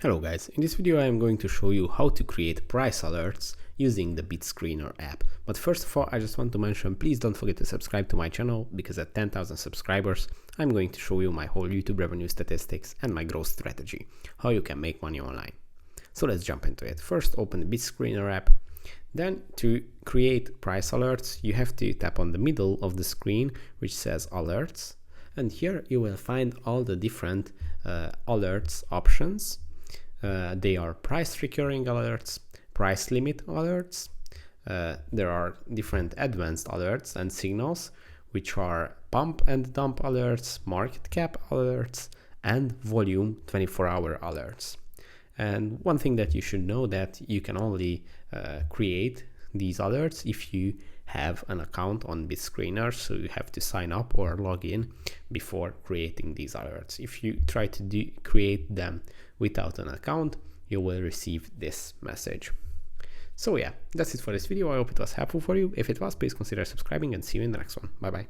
Hello guys, in this video I am going to show you how to create price alerts using the BitScreener app. But first of all, I just want to mention, please don't forget to subscribe to my channel, because at 10,000 subscribers I'm going to show you my whole YouTube revenue statistics and my growth strategy, how you can make money online. So let's jump into it. First, open the BitScreener app. Then to create price alerts, you have to tap on the middle of the screen which says alerts, and here you will find all the different alerts options. They are price recurring alerts, price limit alerts. There are different advanced alerts and signals, which are pump and dump alerts, market cap alerts, and volume 24-hour alerts. And one thing that you should know, that you can only create these alerts if you have an account on BitScreener, so you have to sign up or log in before creating these alerts. If you try to create them without an account, you will receive this message. So yeah, that's it for this video. I hope it was helpful for you. If it was, please consider subscribing, and see you in the next one. Bye bye.